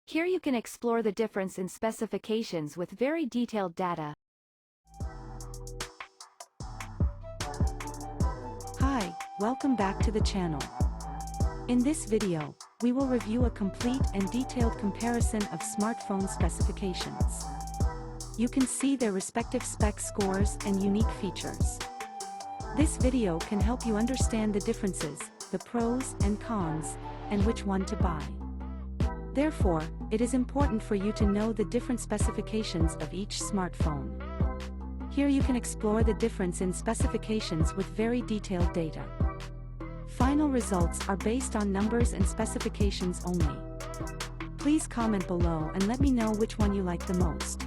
Here you can explore the difference in specifications with very detailed data. Hi, welcome back to the channel. In this video, we will review a complete and detailed comparison of smartphone specifications. You can see their respective spec scores and unique features. This video can help you understand the differences, the pros and cons, and which one to buy. Therefore, it is important for you to know the different specifications of each smartphone. Here you can explore the difference in specifications with very detailed data. Final results are based on numbers and specifications only. Please comment below and let me know which one you like the most.